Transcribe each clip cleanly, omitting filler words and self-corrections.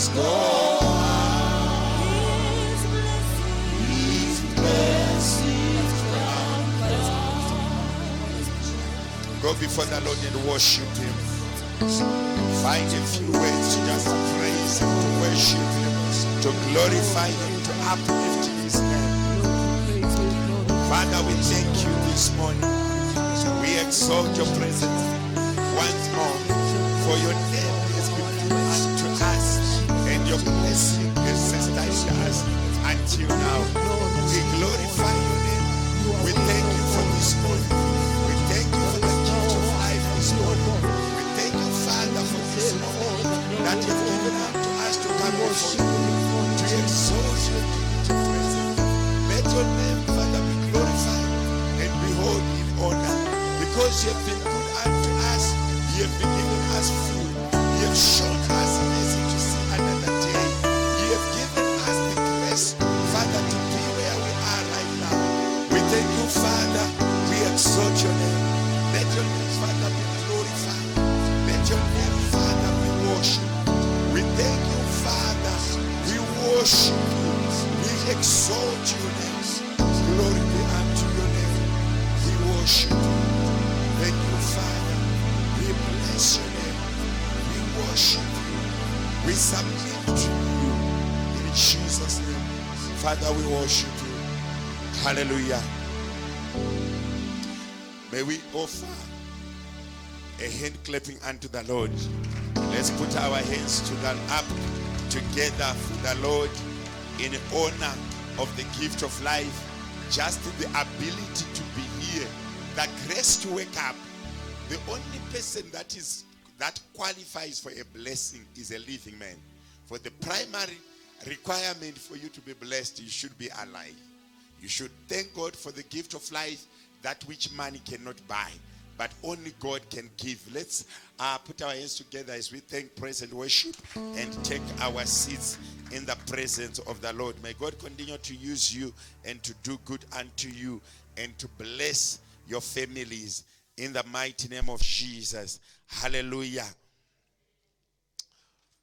Let's go out. His blessings go before the Lord and worship him. Find a few ways to just praise him, to worship him, to glorify him, to uplift his name. Father, we thank you this morning. We exalt your presence once more, for your name has been given unto us, and your blessing has sustained us until now. We glorify your name. We thank you for this morning. We thank you for the gift of life this morning. We thank you, Father, for this moment that you've given unto us to come before you, to exalt you, to praise you. Let your name, Father, be glorified and be held in honor. Because you have been good unto us, you have been giving us food, you have shown us mercy to see another day. You have given us the grace, Father, to be where we are right now. We thank you, Father. We exalt your name. Let your name, Father, be glorified. Let your name, Father, be worshipped. We thank you, Father. We worship you. We exalt your name. Glory be unto your name. We worship you. Thank you, Father. We bless your name. We worship you. We submit to you. In Jesus' name. Father, we worship you. Hallelujah. May we offer a hand clapping unto the Lord. Let's put our hands up together for the Lord in honor of the gift of life. Just the ability to be here, the grace to wake up. The only person that qualifies for a blessing is a living man. For the primary requirement for you to be blessed, you should be alive. You should thank God for the gift of life, that which money cannot buy, but only God can give. Let's put our hands together as we thank, praise, and worship, and take our seats in the presence of the Lord. May God continue to use you and to do good unto you and to bless your families in the mighty name of Jesus. Hallelujah.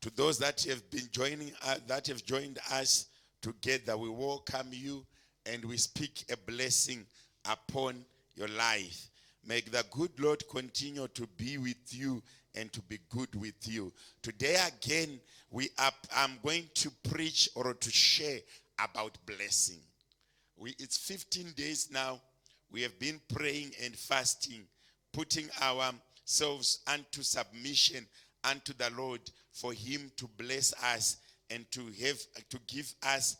To those that have been joining us, that have joined us together, we welcome you and we speak a blessing upon your life. May the good Lord continue to be with you and to be good with you. Today again, I'm going to preach or to share about blessing. It's 15 days now. We have been praying and fasting, putting ourselves unto submission unto the Lord for him to bless us and to give us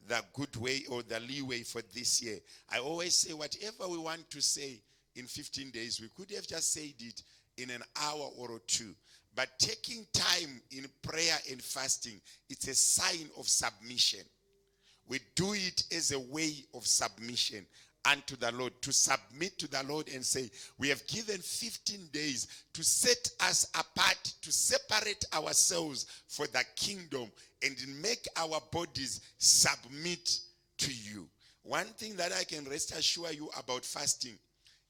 the good way or the leeway for this year. I always say whatever we want to say in 15 days, we could have just said it in an hour or two. But taking time in prayer and fasting, it's a sign of submission. We do it as a way of submission unto the Lord, to submit to the Lord and say, we have given 15 days to set us apart, to separate ourselves for the kingdom and make our bodies submit to you. One thing that I can rest assure you about fasting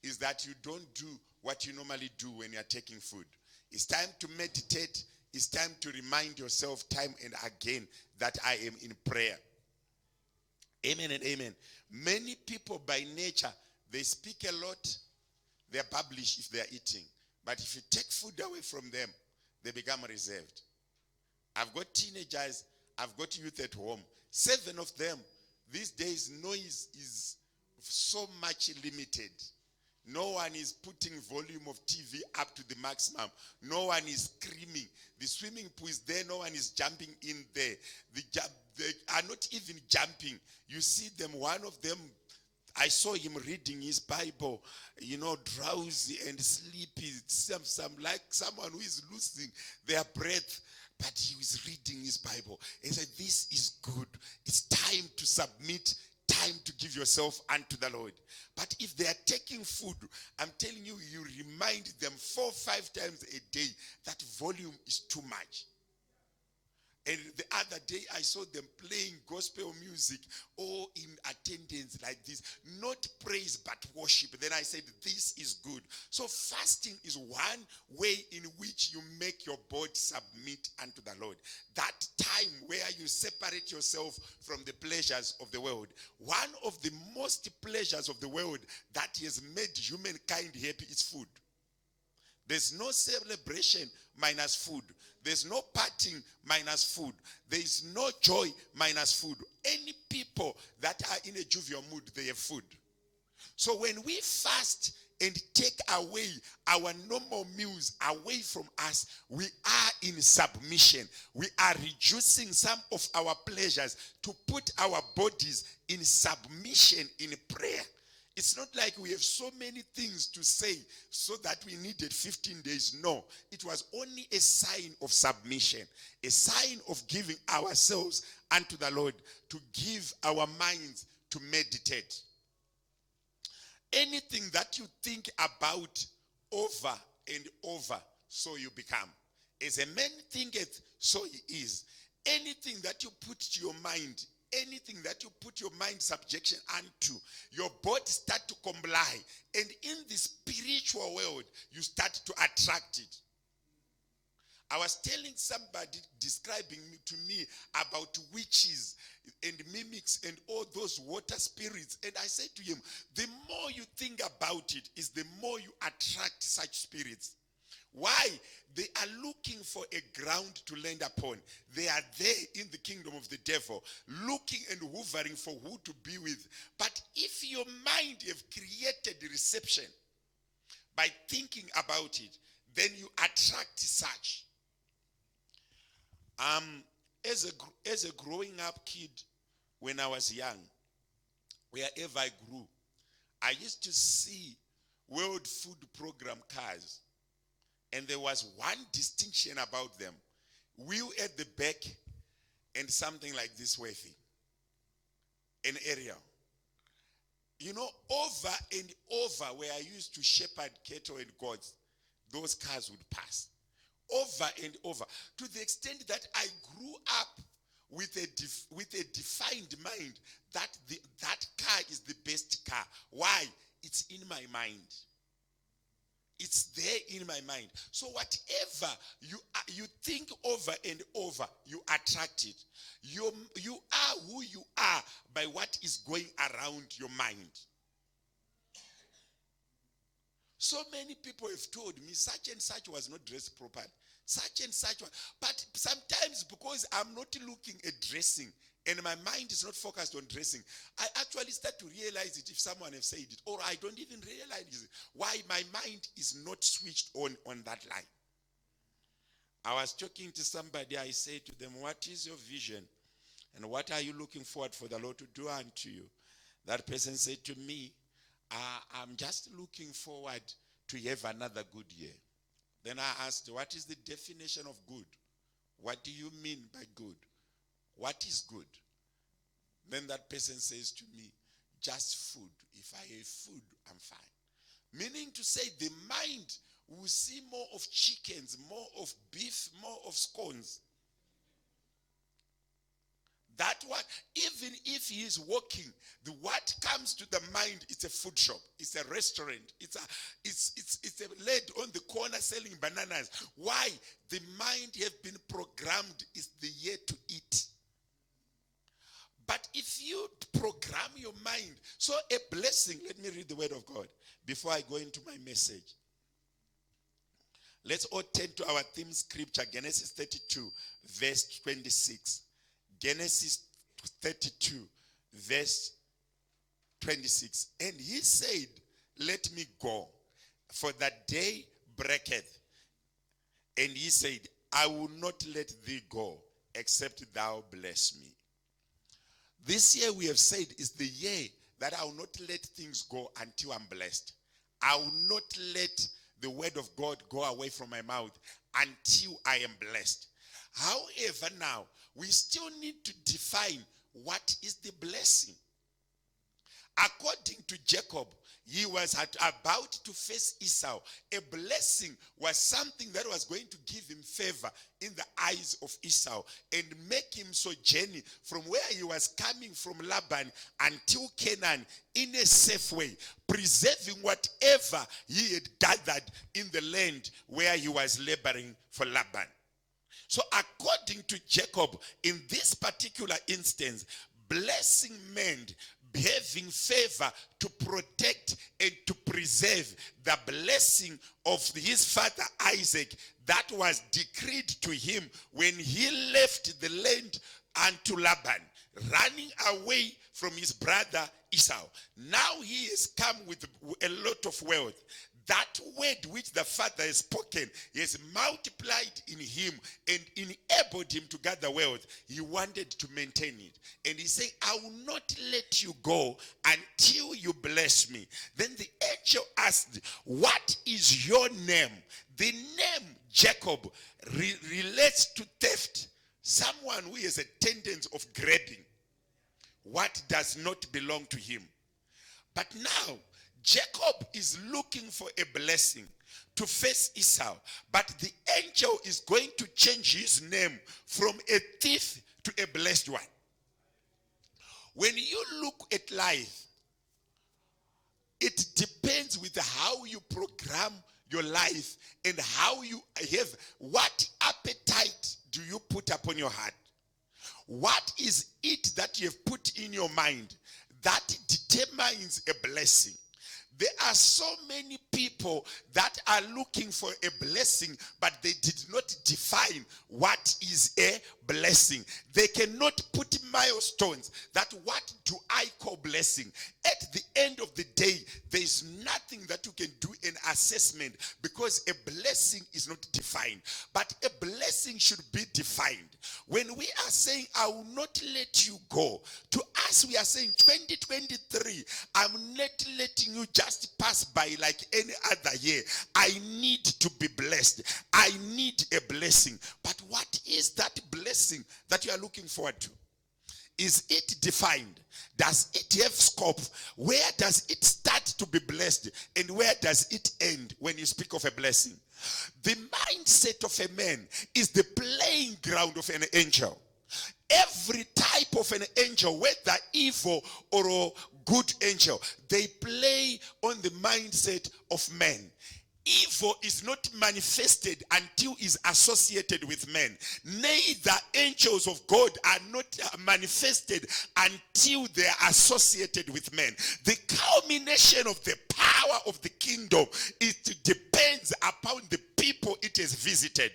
is that you don't do what you normally do when you're taking food. It's time to meditate. It's time to remind yourself time and again that I am in prayer. Amen and amen. Many people by nature, they speak a lot, they're published if they're eating. But if you take food away from them, they become reserved. I've got teenagers, I've got youth at home. 7 of them, these days noise is so much limited. No one is putting volume of TV up to the maximum. No one is screaming. The swimming pool is there. No one is jumping in there. They are not even jumping. You see them, one of them, I saw him reading his Bible, drowsy and sleepy. Some like someone who is losing their breath. But he was reading his Bible. He said, this is good. It's time to submit, time to give yourself unto the Lord. But if they are taking food, I'm telling you, you remind them 4 or 5 times a day that volume is too much. And the other day, I saw them playing gospel music, all in attendance like this. Not praise, but worship. Then I said, this is good. So fasting is one way in which you make your body submit unto the Lord. That time where you separate yourself from the pleasures of the world. One of the most pleasures of the world that has made humankind happy is food. There's no celebration minus food. There's no partying minus food. There is no joy minus food. Any people that are in a jovial mood, they have food. So when we fast and take away our normal meals away from us, we are in submission. We are reducing some of our pleasures to put our bodies in submission in prayer. It's not like we have so many things to say so that we needed 15 days. No, it was only a sign of submission, a sign of giving ourselves unto the Lord, to give our minds to meditate. Anything that you think about over and over, so you become. As a man thinketh, so he is. Anything that you put to your mind, anything that you put your mind subjection unto, your body start to comply. And in the spiritual world, you start to attract it. I was telling somebody, describing to me about witches and mimics and all those water spirits. And I said to him, the more you think about it, is the more you attract such spirits. Why? They are looking for a ground to land upon. They are there in the kingdom of the devil, looking and hovering for who to be with. But if your mind have created the reception by thinking about it, then you attract such. As a growing up kid, when I was young, wherever I grew, I used to see World Food Program cars. And there was one distinction about them. Wheel at the back and something like this wavy. An aerial. You know, over and over where I used to shepherd cattle and goats, those cars would pass. Over and over. To the extent that I grew up with a defined mind that that car is the best car. Why? It's in my mind. It's there in my mind. So whatever you think over and over, you attract it. You are who you are by what is going around your mind. So many people have told me such and such was not dressed properly. Such and such one. But sometimes because I'm not looking at dressing and my mind is not focused on dressing, I actually start to realize it if someone has said it. Or I don't even realize it. Why my mind is not switched on that line. I was talking to somebody, I said to them, what is your vision? And what are you looking forward for the Lord to do unto you? That person said to me, I'm just looking forward to have another good year. Then I asked, what is the definition of good? What do you mean by good? What is good? Then that person says to me, just food. If I have food, I'm fine. Meaning to say the mind will see more of chickens, more of beef, more of scones. That one, even if he is walking, what comes to the mind, it's a food shop, it's a restaurant, it's a lady on the corner selling bananas. Why? The mind have been programmed, is the year to eat. But if you program your mind, so a blessing, let me read the word of God before I go into my message. Let's all turn to our theme scripture, Genesis 32, verse 26. Genesis 32, verse 26. And he said, let me go, for that day breaketh. And he said, I will not let thee go, except thou bless me. This year we have said is the year that I will not let things go until I'm blessed. I will not let the word of God go away from my mouth until I am blessed. However, now, we still need to define what is the blessing. According to Jacob, he was about to face Esau. A blessing was something that was going to give him favor in the eyes of Esau and make him sojourn from where he was coming from Laban until Canaan in a safe way, preserving whatever he had gathered in the land where he was laboring for Laban. So according to Jacob, in this particular instance, blessing meant having favor to protect and to preserve the blessing of his father Isaac that was decreed to him when he left the land unto Laban, running away from his brother Esau. Now he has come with a lot of wealth. That word which the father has spoken, he has multiplied in him and enabled him to gather wealth. He wanted to maintain it. And he said, I will not let you go until you bless me. Then the angel asked, what is your name? The name Jacob relates to theft. Someone who has a tendency of grabbing what does not belong to him. But now, Jacob is looking for a blessing to face Esau. But the angel is going to change his name from a thief to a blessed one. When you look at life, it depends with how you program your life and how you have, what appetite do you put upon your heart? What is it that you have put in your mind that determines a blessing? There are so many people that are looking for a blessing, but they did not define what is a blessing. They cannot put milestones that what do I call blessing. At the end of the day, there is nothing that you can do an assessment because a blessing is not defined. But a blessing should be defined. When we are saying, I will not let you go, to us we are saying 2023, I'm not letting you just pass by like any other year. I need to be blessed. I need a blessing. But what is that blessing that you are looking forward to? Is it defined? Does it have scope? Where does it start to be blessed? And where does it end when you speak of a blessing? The mindset of a man is the playing ground of an angel. Every type of an angel, whether evil or a good angel, they play on the mindset of men. Evil is not manifested until is associated with men. Neither angels of God are not manifested until they are associated with men. The culmination of the power of the kingdom, it depends upon the people it has visited.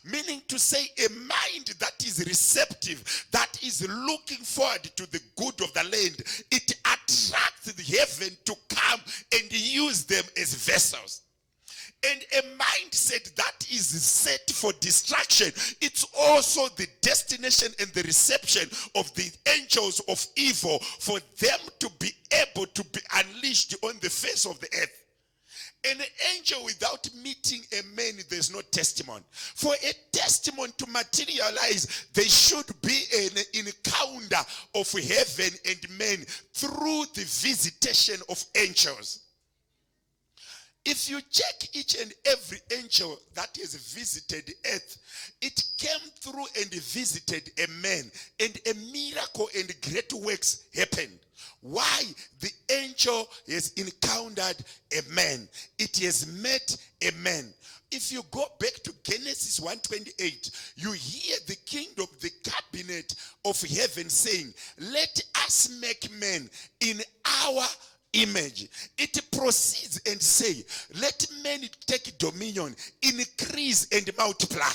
Meaning to say, a mind that is receptive, that is looking forward to the good of the land, it attracts the heaven to come and use them as vessels. And a mindset that is set for destruction, it's also the destination and the reception of the angels of evil for them to be able to be unleashed on the face of the earth. An angel without meeting a man, there's no testimony. For a testimony to materialize, there should be an encounter of heaven and men through the visitation of angels. If you check each and every angel that has visited earth, it came through and visited a man, and a miracle and great works happened. Why? The angel has encountered a man. It has met a man. If you go back to Genesis 1:28, you hear the kingdom, the cabinet of heaven saying, let us make men in our image. It proceeds and say, let men take dominion, increase and multiply.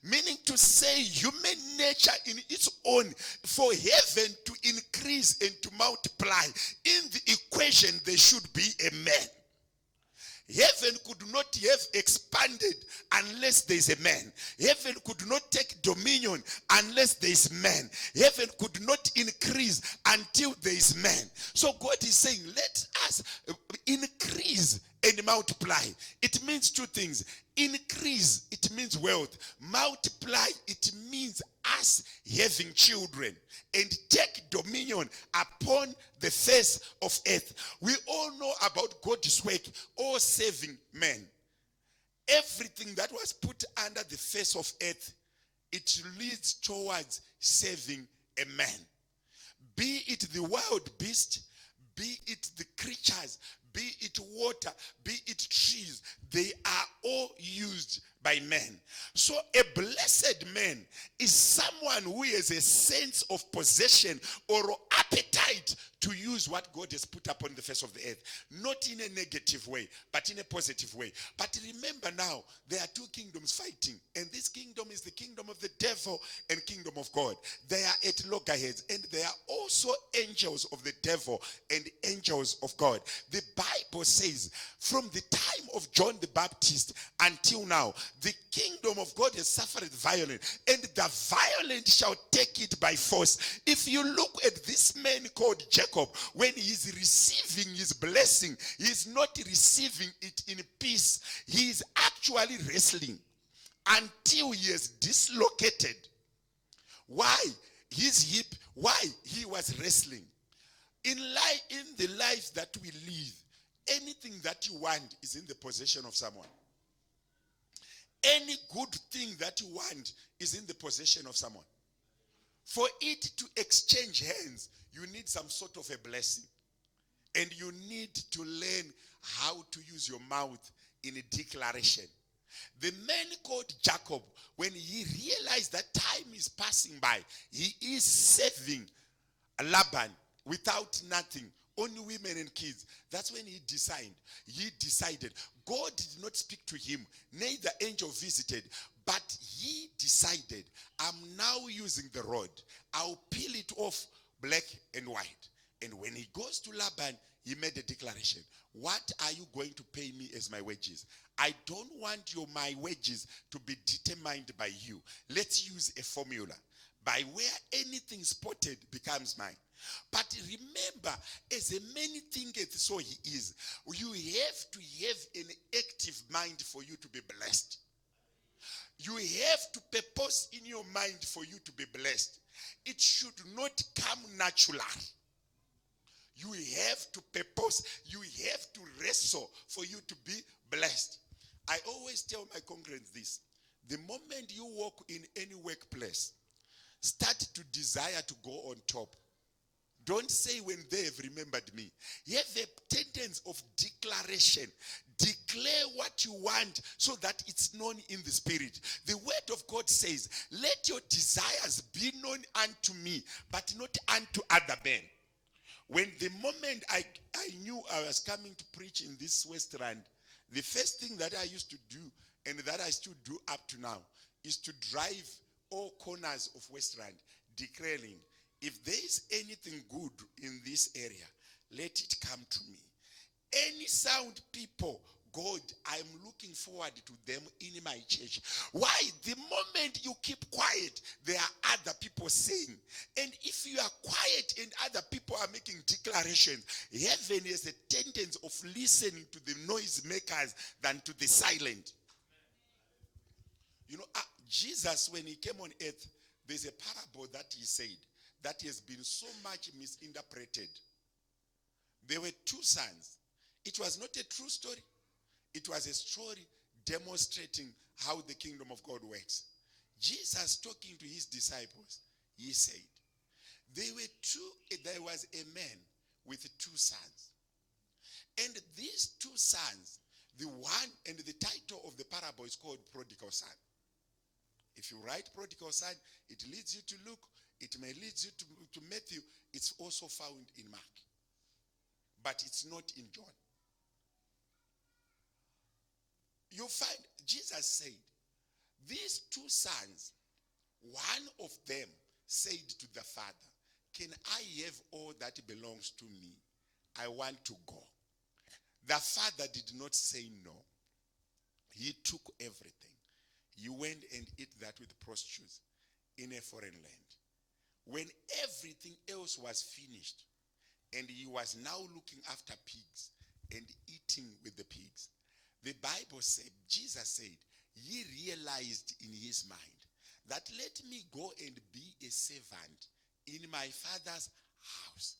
Meaning to say, human nature in its own, for heaven to increase and to multiply, in the equation there should be a man. Heaven could not have expanded unless there is a man. Heaven could not take dominion unless there is man. Heaven could not increase until there is man. So God is saying, let us increase and multiply. It means two things. Increase, it means wealth. Multiply, it means us having children and take dominion upon the face of earth. We all know about God's work, all saving men. Everything that was put under the face of earth, it leads towards saving a man. Be it the wild beast, be it the creatures, be it water, be it trees, they are all used by men. So a blessed man is someone who has a sense of possession or appetite to use what God has put upon the face of the earth. Not in a negative way, but in a positive way. But remember now, there are two kingdoms fighting. And this kingdom is the kingdom of the devil and kingdom of God. They are at loggerheads. And they are also angels of the devil and angels of God. The Bible says, from the time of John the Baptist until now, the kingdom of God has suffered violence, and the violent shall take it by force. If you look at this man called Jacob, when he's receiving his blessing, he's not receiving it in peace. He is actually wrestling until he is dislocated. Why? His hip. Why? He was wrestling. In the life that we live, anything that you want is in the possession of someone. Any good thing that you want is in the possession of someone. For it to exchange hands, you need some sort of a blessing. And you need to learn how to use your mouth in a declaration. The man called Jacob, when he realized that time is passing by, he is saving Laban without nothing, only women and kids. That's when he decided. God did not speak to him, neither angel visited, but he decided, I'm now using the rod. I'll peel it off black and white. And when he goes to Laban, he made a declaration. What are you going to pay me as my wages? I don't want my wages to be determined by you. Let's use a formula by where anything spotted becomes mine. But remember, as a man thinketh, so he is. You have to have an active mind for you to be blessed. You have to purpose in your mind for you to be blessed. It should not come naturally. You have to purpose. You have to wrestle for you to be blessed. I always tell my congregants this. The moment you walk in any workplace, start to desire to go on top. Don't say when they have remembered me. You have a tendency of declaration. Declare what you want so that it's known in the spirit. The word of God says, let your desires be known unto me, but not unto other men. When the moment I knew I was coming to preach in this West Rand, the first thing that I used to do, and that I still do up to now, is to drive all corners of West Rand, declaring, if there is anything good in this area, let it come to me. Any sound people, God, I'm looking forward to them in my church. Why? The moment you keep quiet, there are other people saying. And if you are quiet and other people are making declarations, heaven has a tendency of listening to the noisemakers than to the silent. You know, Jesus, when he came on earth, there's a parable that he said that has been so much misinterpreted. There were two sons. It was not a true story. It was a story demonstrating how the kingdom of God works. Jesus, talking to his disciples, he said, there was a man with two sons. And these two sons, the one, and the title of the parable is called Prodigal Son. If you write Prodigal Son, it leads you to Luke. It may lead you to Matthew. It's also found in Mark. But it's not in John. You find, Jesus said, these two sons, one of them said to the father, can I have all that belongs to me? I want to go. The father did not say no. He took everything. He went and ate that with prostitutes in a foreign land. When everything else was finished, and he was now looking after pigs and eating with the pigs, the Bible said, Jesus said, he realized in his mind that let me go and be a servant in my father's house.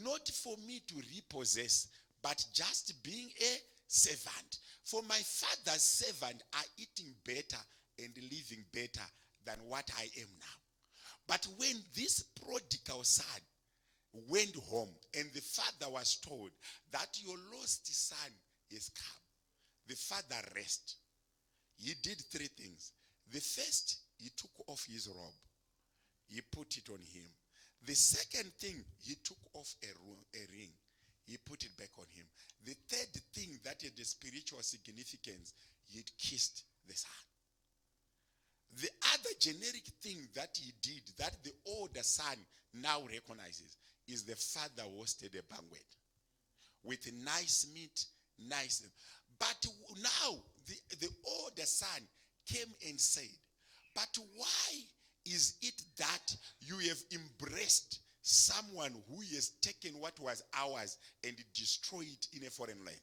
Not for me to repossess, but just being a servant. For my father's servant are eating better and living better than what I am now. But when this prodigal son went home, and the father was told that your lost son is come. The father rested. He did three things. The first, he took off his robe. He put it on him. The second thing, he took off a ring. He put it back on him. The third thing that had a spiritual significance, he kissed the son. The other generic thing that he did, that the older son now recognizes, is the father hosted a banquet with nice meat, nice. But now the older son came and said, but why is it that you have embraced someone who has taken what was ours and destroyed it in a foreign land?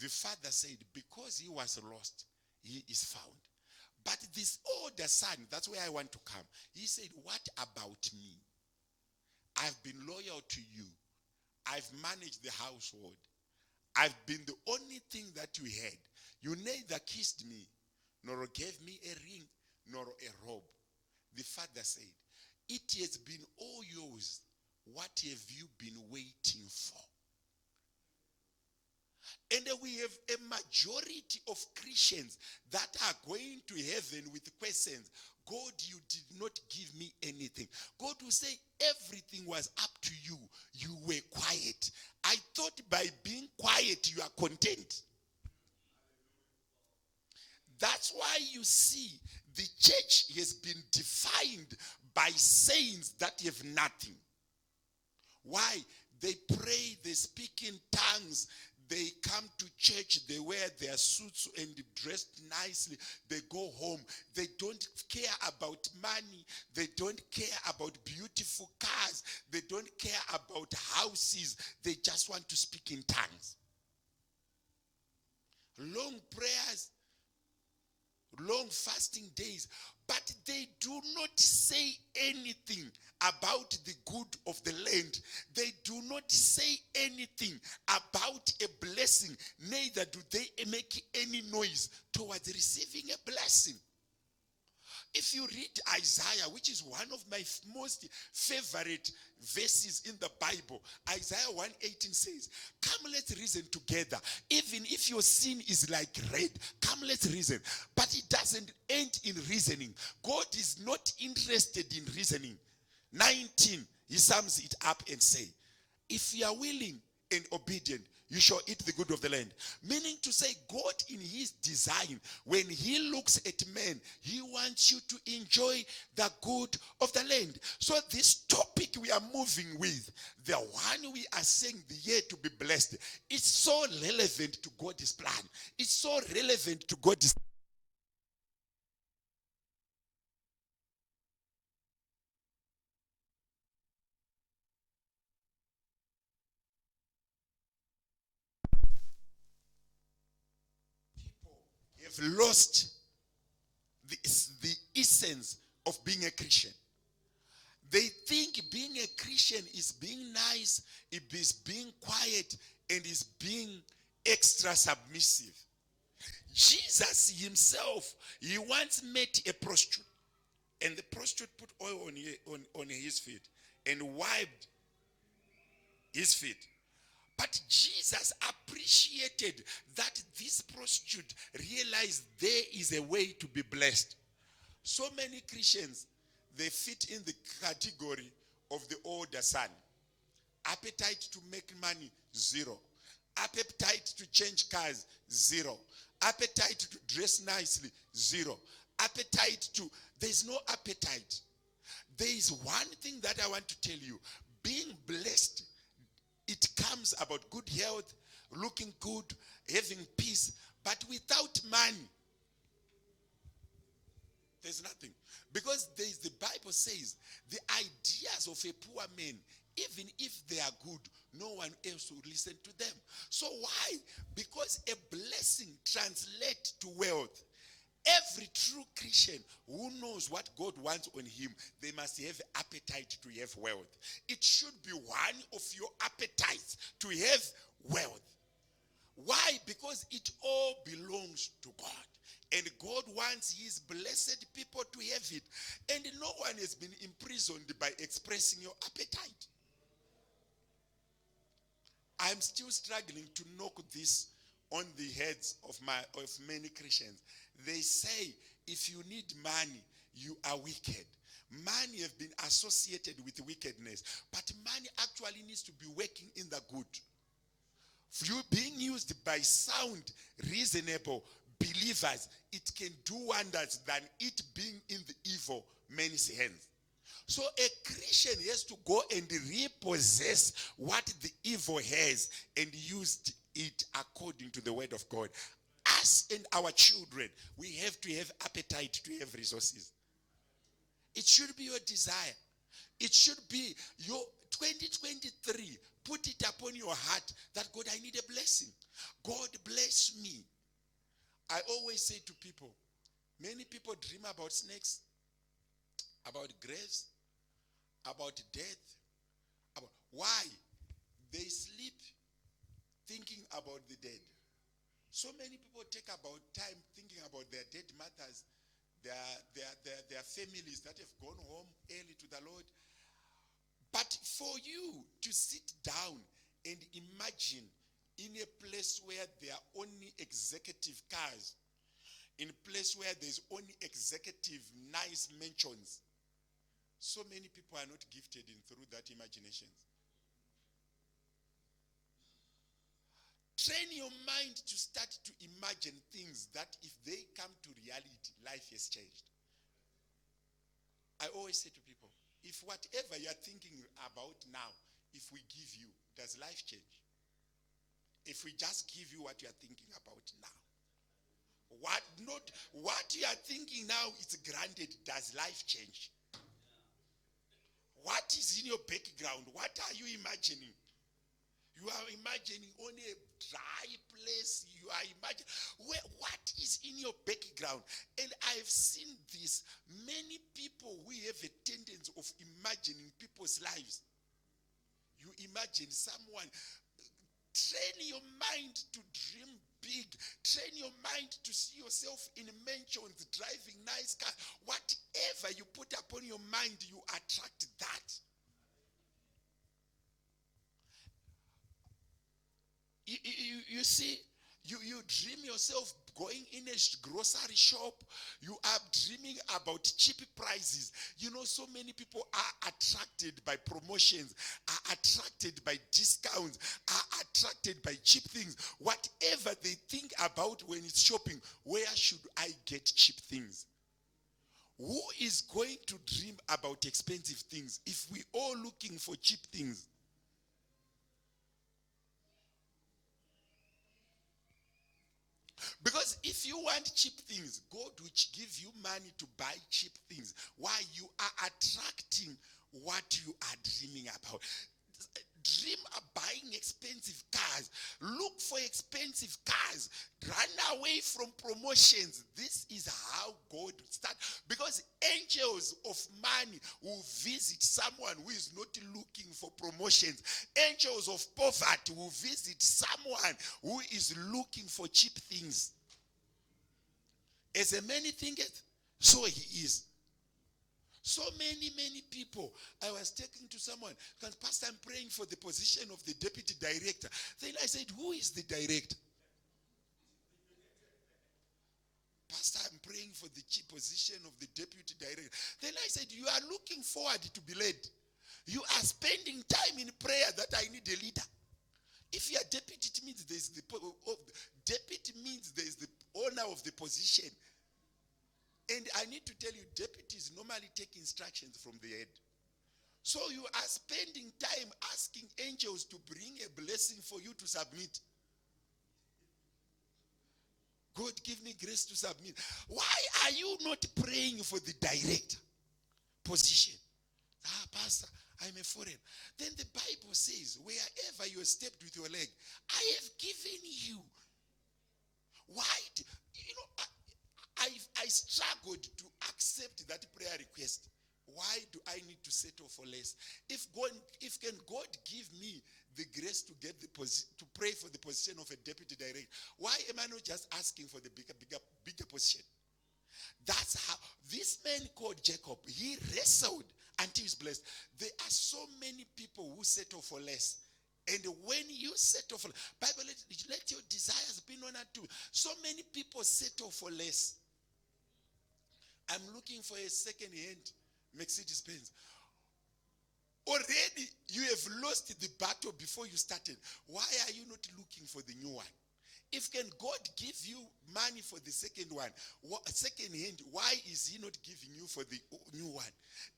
The father said, because he was lost, he is found. But this older son, that's where I want to come. He said, what about me? I've been loyal to you. I've managed the household. I've been the only thing that you had. You neither kissed me, nor gave me a ring, nor a robe. The father said, it has been all yours. What have you been waiting for? And we have a majority of Christians that are going to heaven with questions. God, you did not give me anything. God will say, everything was up to you. You were quiet. I thought by being quiet, you are content. That's why you see the church has been defined by saints that have nothing. Why? They pray, they speak in tongues, they come to church, they wear their suits and dressed nicely, they go home. They don't care about money, they don't care about beautiful cars, they don't care about houses, they just want to speak in tongues. Long prayers, long fasting days, but they do not say anything about the good of the land. They do not say anything about a blessing, neither do they make any noise towards receiving a blessing. If you read Isaiah, which is one of my most favorite verses in the Bible, Isaiah 1:18 says, come, let's reason together. Even if your sin is like red, come, let's reason. But it doesn't end in reasoning. God is not interested in reasoning. 19, he sums it up and say, if you are willing and obedient, you shall eat the good of the land. Meaning to say, God in his design, when he looks at man, he wants you to enjoy the good of the land. So this topic we are moving with, the one we are saying the year to be blessed, it's so relevant to God's plan. It's so relevant to God's have lost the essence of being a Christian. They think being a Christian is being nice, it is being quiet, and is being extra submissive. Jesus himself, he once met a prostitute, and the prostitute put oil on his feet and wiped his feet. But Jesus appreciated that this prostitute realized there is a way to be blessed. So many Christians, they fit in the category of the older son. Appetite to make money, zero. Appetite to change cars, zero. Appetite to dress nicely, zero. Appetite to, there's no appetite. There is one thing that I want to tell you. Being blessed, it comes about good health, looking good, having peace, but without money, there's nothing. Because the Bible says, the ideas of a poor man, even if they are good, no one else will listen to them. So why? Because a blessing translates to wealth. Every true Christian who knows what God wants on him, they must have appetite to have wealth. It should be one of your appetites to have wealth. Why? Because it all belongs to God. And God wants his blessed people to have it. And no one has been imprisoned by expressing your appetite. I'm still struggling to knock this on the heads of many Christians. They say, if you need money, you are wicked. Money have been associated with wickedness, but money actually needs to be working in the good. You being used by sound, reasonable believers, it can do wonders than it being in the evil man's hands. So a Christian has to go and repossess what the evil has and use it according to the word of God. Us and our children, we have to have appetite to have resources. It should be your desire. It should be your 2023. Put it upon your heart that, God, I need a blessing. God bless me. I always say to people, many people dream about snakes, about graves, about death. Why? They sleep thinking about the dead. So many people take about time thinking about their dead mothers, their families that have gone home early to the Lord. But for you to sit down and imagine in a place where there are only executive cars, in a place where there's only executive nice mansions, so many people are not gifted in through that imagination. Train your mind to start to imagine things that if they come to reality, life has changed. I always say to people, if whatever you're thinking about now, if we give you, does life change? If we just give you what you're thinking about now, what you are thinking now is granted, does life change? What is in your background? What are you imagining? You are imagining only a dry place. You are imagining what is in your background. And I've seen this. Many people, we have a tendency of imagining people's lives. You imagine someone. Train your mind to dream big. Train your mind to see yourself in mansions, driving nice cars. Whatever you put upon your mind, you attract that. You see, you dream yourself going in a grocery shop. You are dreaming about cheap prices. You know, so many people are attracted by promotions, are attracted by discounts, are attracted by cheap things. Whatever they think about when it's shopping, where should I get cheap things? Who is going to dream about expensive things if we all looking for cheap things? Because if you want cheap things, God will give you money to buy cheap things. Why? You are attracting what you are dreaming about. Dream of buying expensive cars. Look for expensive cars. Run away from promotions. This is how God starts. Because angels of money will visit someone who is not looking for promotions. Angels of poverty will visit someone who is looking for cheap things. As a man thinketh, so he is. So many people. I was taking to someone, because Pastor, I'm praying for the position of the deputy director. Then I said, who is the director? Pastor, I'm praying for the chief position of the deputy director. Then I said, you are looking forward to be led. You are spending time in prayer that I need a leader. If you are deputy, it means there's the deputy means there's the owner of the position. And I need to tell you, deputies normally take instructions from the head. So you are spending time asking angels to bring a blessing for you to submit. God, give me grace to submit. Why are you not praying for the direct position? Pastor, I'm a foreign. Then the Bible says, wherever you stepped with your leg, I have given you. Why? I struggled to accept that prayer request. Why do I need to settle for less? If can God give me the grace to get to pray for the position of a deputy director, why am I not just asking for the bigger position? That's how this man called Jacob, he wrestled until he's blessed. There are so many people who settle for less And when you settle for, Bible, let your desires be known unto you. So many people settle for less. I'm looking for a second-hand Mercedes Benz. Already you have lost the battle before you started. Why are you not looking for the new one? If can God give you money for the second one, second hand, why is he not giving you for the new one?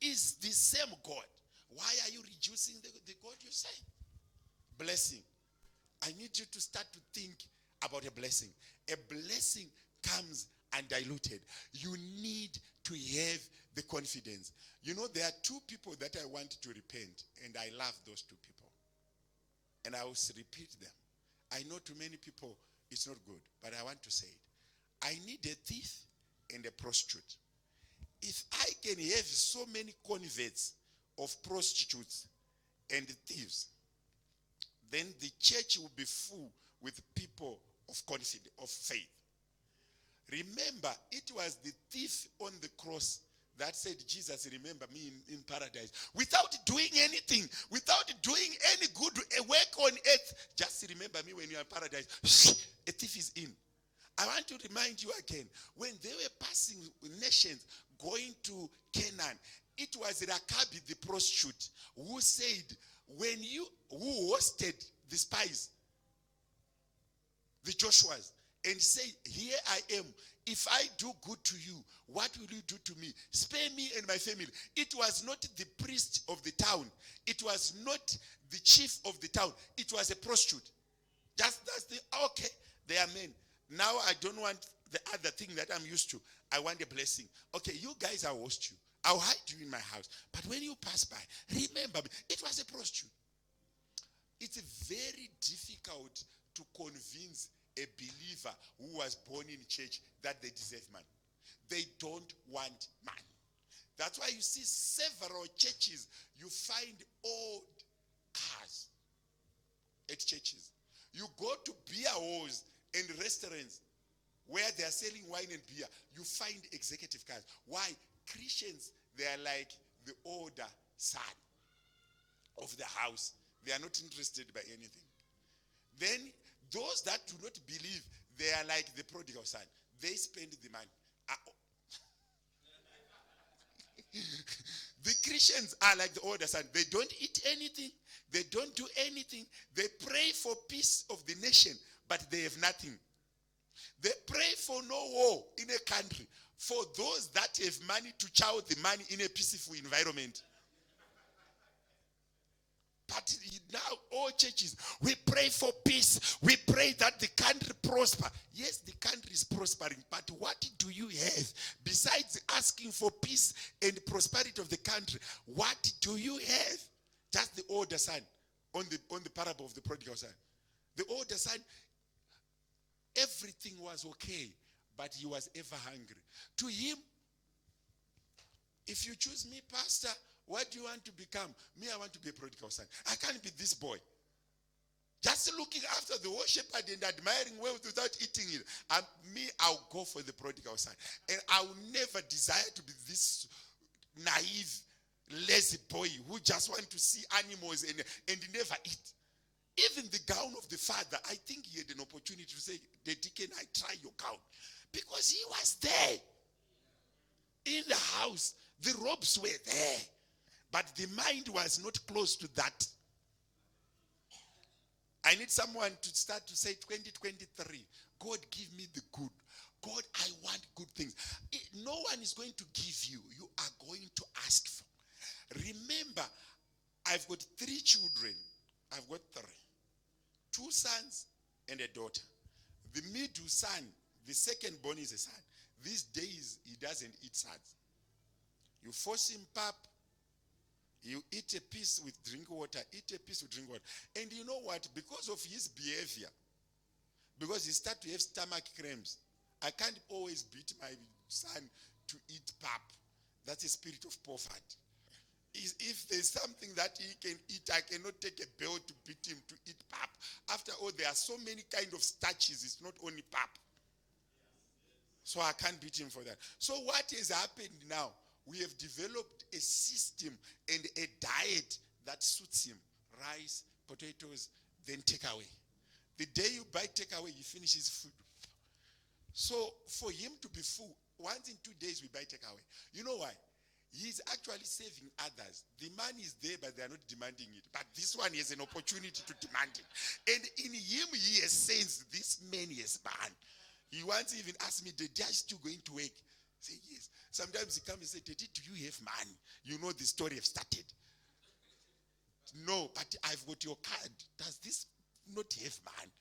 It's the same God. Why are you reducing the God you say? Blessing. I need you to start to think about a blessing. A blessing comes undiluted. You need to have the confidence. You know, there are two people that I want to repent, and I love those two people. And I will repeat them. I know to many people it's not good, but I want to say it. I need a thief and a prostitute. If I can have so many converts of prostitutes and thieves, then the church will be full with people of confidence, of faith. Remember, it was the thief on the cross that said, Jesus, remember me in paradise. Without doing anything, without doing any good work on earth, just remember me when you are in paradise. A thief is in. I want to remind you again, when they were passing nations going to Canaan, it was Rakabi the prostitute who said, who hosted the spies, the Joshuas, and say, here I am. If I do good to you, what will you do to me? Spare me and my family. It was not the priest of the town. It was not the chief of the town. It was a prostitute. That's the, okay, they are men. Now I don't want the other thing that I'm used to. I want a blessing. Okay, you guys, I'll host you. I'll hide you in my house. But when you pass by, remember me. It was a prostitute. It's very difficult to convince a believer who was born in church that they deserve money. They don't want money. That's why you see several churches, you find old cars at churches. You go to beer halls and restaurants where they are selling wine and beer, you find executive cars. Why? Christians, they are like the older son of the house. They are not interested by anything. Then those that do not believe, they are like the prodigal son. They spend the money. The Christians are like the older son. They don't eat anything. They don't do anything. They pray for peace of the nation, but they have nothing. They pray for no war in a country, for those that have money to chow the money in a peaceful environment. But now all churches, we pray for peace. We pray that the country prosper. Yes, the country is prospering, but what do you have besides asking for peace and prosperity of the country? What do you have? Just the older son on the parable of the prodigal son. The older son, everything was okay, but he was ever hungry. To him, if you choose me, pastor, what do you want to become? Me, I want to be a prodigal son. I can't be this boy. Just looking after the worship and admiring wealth without eating it. I'll go for the prodigal son. And I will never desire to be this naive, lazy boy who just want to see animals and never eat. Even the gown of the father, I think he had an opportunity to say, the deacon, I try your gown. Because he was there. In the house, the robes were there. But the mind was not close to that. I need someone to start to say 2023, God give me the good. God, I want good things. No one is going to give you. You are going to ask for. Remember, I've got 3 children. I've got 3. 2 sons and a daughter. The middle son, the second born is a son. These days, he doesn't eat sons. You force him pap. You eat a piece with drink water, eat a piece with drink water. And you know what? Because of his behavior, because he starts to have stomach cramps, I can't always beat my son to eat pap. That's a spirit of poverty. If there's something that he can eat, I cannot take a bell to beat him to eat pap. After all, there are so many kind of starches. It's not only pap. So I can't beat him for that. So what has happened now? We have developed a system and a diet that suits him. Rice, potatoes, then takeaway. The day you buy takeaway, you finish his food. So for him to be full, once in 2 days we buy takeaway. You know why? He's actually saving others. The money is there, but they are not demanding it. But this one has an opportunity to demand it. And in him, he has sensed this man is man. He once even asked me, the judge still going to work? I say, yes. Sometimes he comes and say, Daddy, do you have money? You know the story have started. No, but I've got your card. Does this not have money?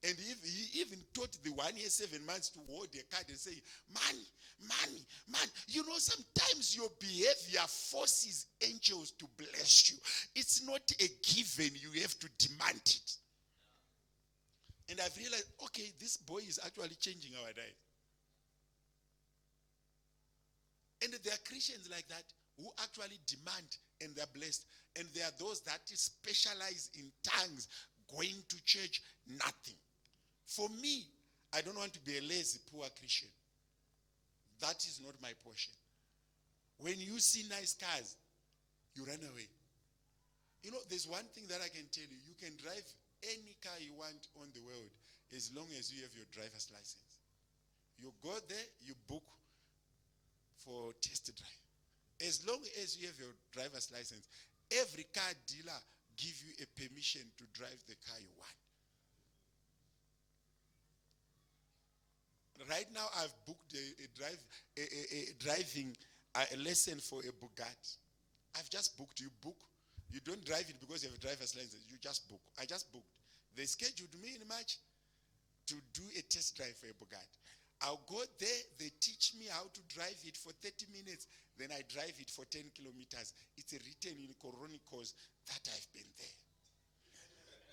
And he even taught the 1 year, 7 months to hold a card and say, money, money, money. You know, sometimes your behavior forces angels to bless you. It's not a given. You have to demand it. And I've realized, okay, this boy is actually changing our life. And there are Christians like that who actually demand and they're blessed. And there are those that specialize in tongues, going to church, nothing. For me, I don't want to be a lazy, poor Christian. That is not my portion. When you see nice cars, you run away. You know, there's one thing that I can tell you. You can drive any car you want on the world as long as you have your driver's license. You go there, you book for test drive. As long as you have your driver's license, every car dealer gives you a permission to drive the car you want. Right now, I've booked a driving lesson for a Bugatti. I've just booked. You book. You don't drive it because you have a driver's license. You just book. I just booked. They scheduled me in March to do a test drive for a Bugatti. I'll go there. They teach me how to drive it for 30 minutes. Then I drive it for 10 kilometers. It's written in Chronicles that I've been there.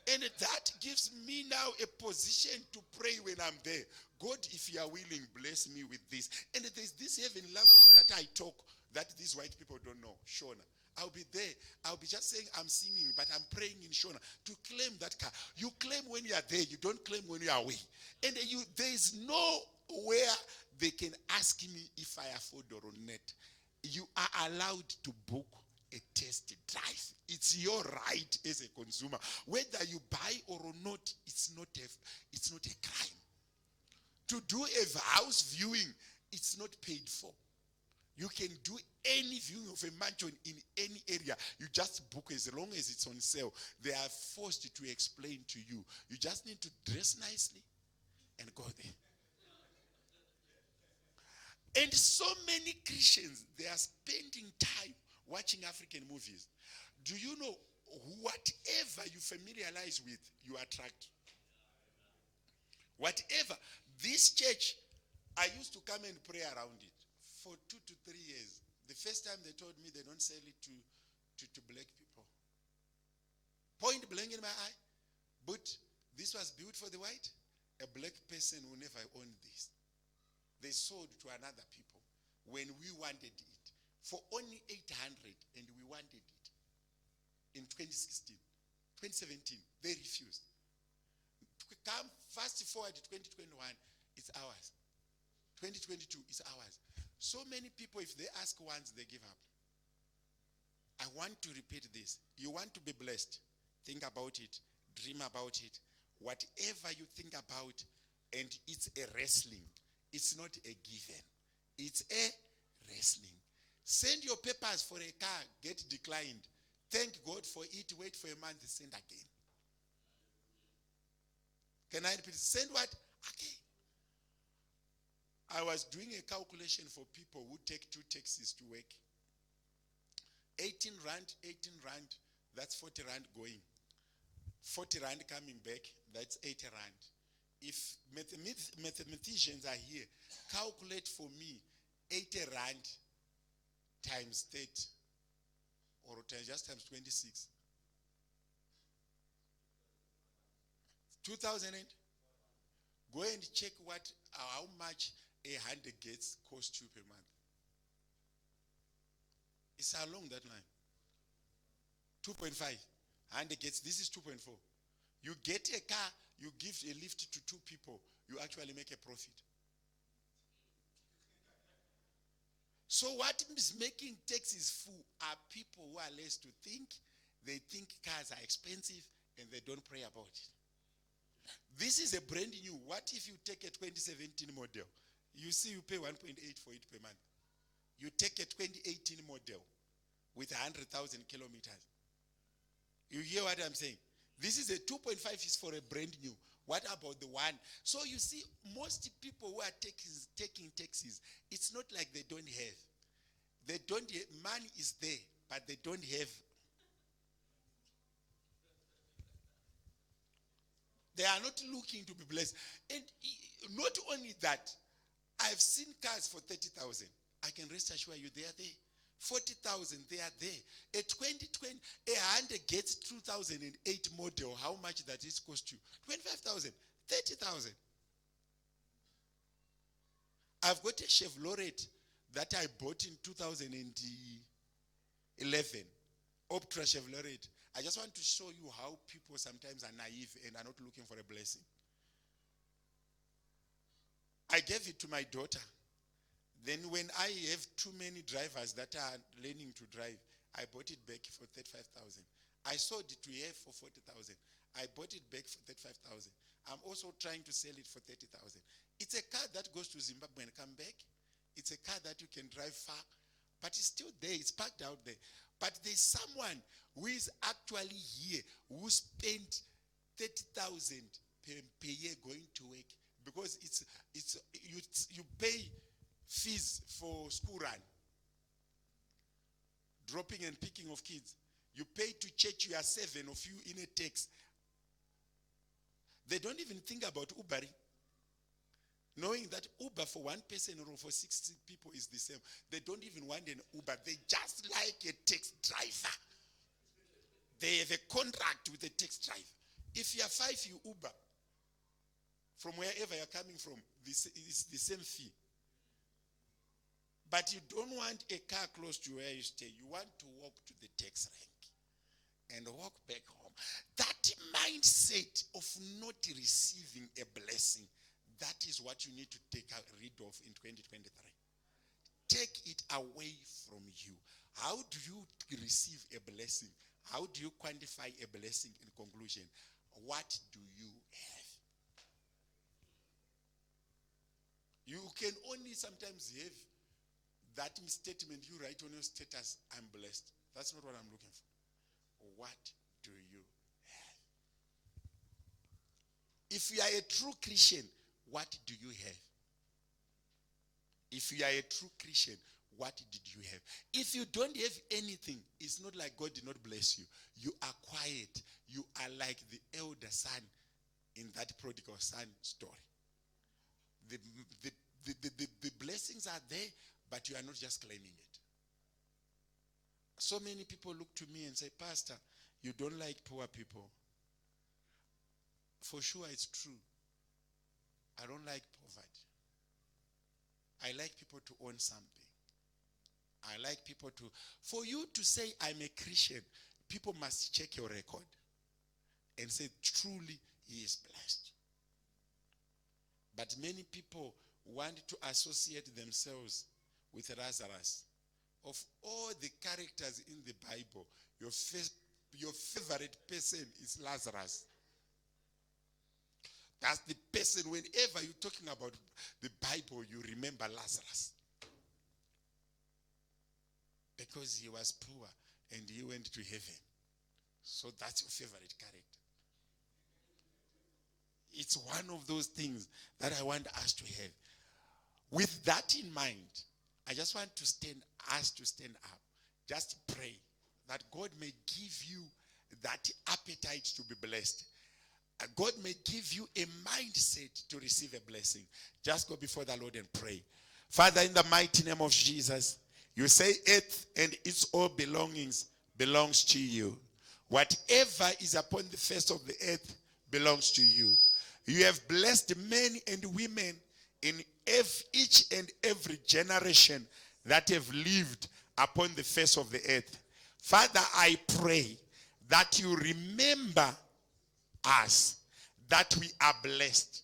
And that gives me now a position to pray when I'm there. God, if you are willing, bless me with this. And there's this heaven language that I talk that these white people don't know, Shona. I'll be there. I'll be just saying I'm singing, but I'm praying in Shona to claim that car. You claim when you are there. You don't claim when you are away. And there is nowhere they can ask me if I afford or not. You are allowed to book a test drive. It's your right as a consumer. Whether you buy or not, it's not a crime. To do a house viewing, it's not paid for. You can do any viewing of a mansion in any area. You just book as long as it's on sale. They are forced to explain to you. You just need to dress nicely and go there. And so many Christians, they are spending time watching African movies. Do you know, whatever you familiarize with, you attract. Whatever. This church, I used to come and pray around it for 2 to 3 years. The first time they told me they don't sell it to black people. Point blank in my eye. But this was built for the white. A black person will never own this. They sold to another people when we wanted it for only 800, and we wanted it in 2016, 2017. They refused. Come fast forward to 2021, it's ours. 2022 is ours. So many people, if they ask once, they give up. I want to repeat this. You want to be blessed, think about it, dream about it. Whatever you think about, and it's a wrestling. It's not a given. It's a wrestling. Send your papers for a car, get declined. Thank God for it, wait for a month, send again. Can I repeat? Send what? Again. I was doing a calculation for people who take 2 taxis to work. 18 rand, that's 40 rand going. 40 rand coming back, that's 80 rand. If mathematicians are here, calculate for me 80 rand times 30, or just times 26. 2,000. Go and check how much 100 gets cost you per month. It's along that line. 2.5. 100 gets, this is 2.4. You get a car, you give a lift to 2 people, you actually make a profit. So what is making taxis full are people who are less to think. They think cars are expensive and they don't pray about it. This is a brand new. What if you take a 2017 model? You see you pay 1.8 for it per month. You take a 2018 model with 100,000 kilometers. You hear what I'm saying? This is a 2.5 is for a brand new. What about the one? So you see, most people who are taking taxis, it's not like they don't have. They don't have, money is there, but they don't have. They are not looking to be blessed. And not only that, I've seen cars for 30,000. I can rest assure you they are there. 40,000, they are there. A 2020, a Honda gets 2008 model. How much that is cost you? 25,000, 30,000. I've got a Chevrolet that I bought in 2011. Optra Chevrolet. I just want to show you how people sometimes are naive and are not looking for a blessing. I gave it to my daughter. Then when I have too many drivers that are learning to drive, I bought it back for 35,000. I sold it to her for 40,000. I bought it back for 35,000. I'm also trying to sell it for 30,000. It's a car that goes to Zimbabwe and come back. It's a car that you can drive far, but it's still there. It's parked out there. But there's someone who is actually here who spent 30,000 per year going to work, because you pay fees for school run, dropping and picking of kids. You pay to church, you are 7 of you in a taxi. They don't even think about Ubering, knowing that Uber for one person or for 60 people is the same. They don't even want an Uber. They just like a taxi driver. They have a contract with a taxi driver. If you are 5, you Uber. From wherever you're coming from, it's the same fee. But you don't want a car close to where you stay. You want to walk to the taxi rank and walk back home. That mindset of not receiving a blessing, that is what you need to take rid of in 2023. Take it away from you. How do you receive a blessing? How do you quantify a blessing in conclusion? What do you have? You can only sometimes have that statement you write on your status, I'm blessed. That's not what I'm looking for. What do you have? If you are a true Christian, what do you have? If you are a true Christian, what did you have? If you don't have anything, it's not like God did not bless you. You are quiet. You are like the elder son in that prodigal son story. The blessings are there, but you are not just claiming it. So many people look to me and say, Pastor, you don't like poor people. For sure, it's true. I don't like poverty. I like people to own something. I like people to... For you to say, I'm a Christian, people must check your record and say, truly, he is blessed. But many people want to associate themselves with Lazarus. Of all the characters in the Bible, your favorite person is Lazarus. That's the person, whenever you're talking about the Bible, you remember Lazarus. Because he was poor and he went to heaven. So that's your favorite character. It's one of those things that I want us to have. With that in mind, I just want us to stand up. Just pray that God may give you that appetite to be blessed. God may give you a mindset to receive a blessing. Just go before the Lord and pray. Father, in the mighty name of Jesus, you say earth and its all belongings belongs to you. Whatever is upon the face of the earth belongs to you. You have blessed men and women in each and every generation that have lived upon the face of the earth. Father, I pray that you remember us, that we are blessed.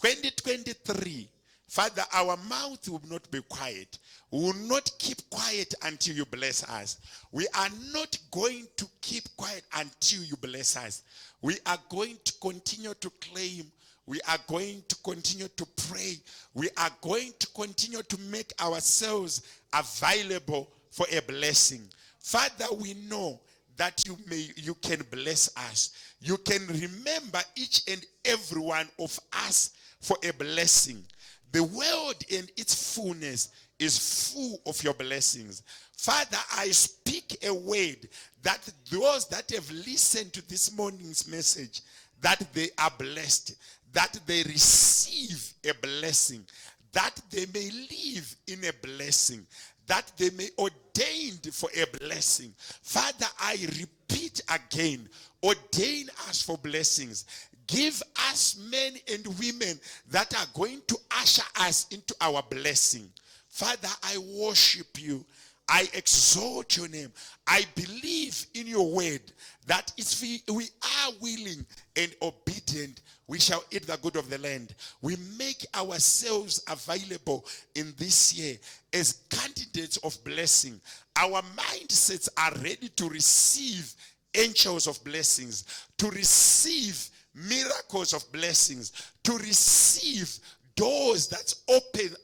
2023, Father, our mouth will not be quiet. We will not keep quiet until you bless us. We are not going to keep quiet until you bless us. We are going to continue to claim. We are going to continue to pray. We are going to continue to make ourselves available for a blessing. Father, we know that you can bless us. You can remember each and every one of us for a blessing. The world in its fullness is full of your blessings. Father, I speak a word that those that have listened to this morning's message, that they are blessed, that they receive a blessing, that they may live in a blessing, that they may ordained for a blessing. Father, I repeat again, ordain us for blessings. Give us men and women that are going to usher us into our blessing. Father, I worship you. I exalt your name. I believe in your word that if we are willing and obedient, we shall eat the good of the land. We make ourselves available in this year as candidates of blessing. Our mindsets are ready to receive angels of blessings, to receive miracles of blessings, to receive doors that's open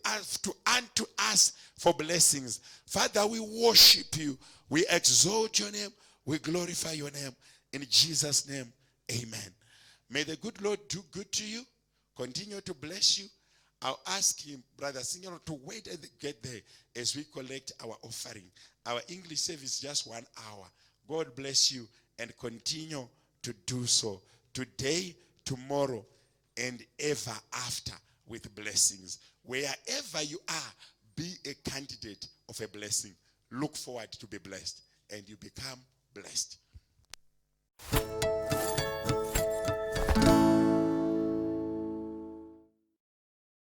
unto us for blessings. Father, we worship you. We exalt your name. We glorify your name. In Jesus' name, amen. May the good Lord do good to you. Continue to bless you. I'll ask him, Brother Singer, to wait and get there as we collect our offering. Our English service is just 1 hour. God bless you and continue to do so today, tomorrow, and ever after with blessings. Wherever you are, be a candidate of a blessing. Look forward to be blessed, and you become blessed.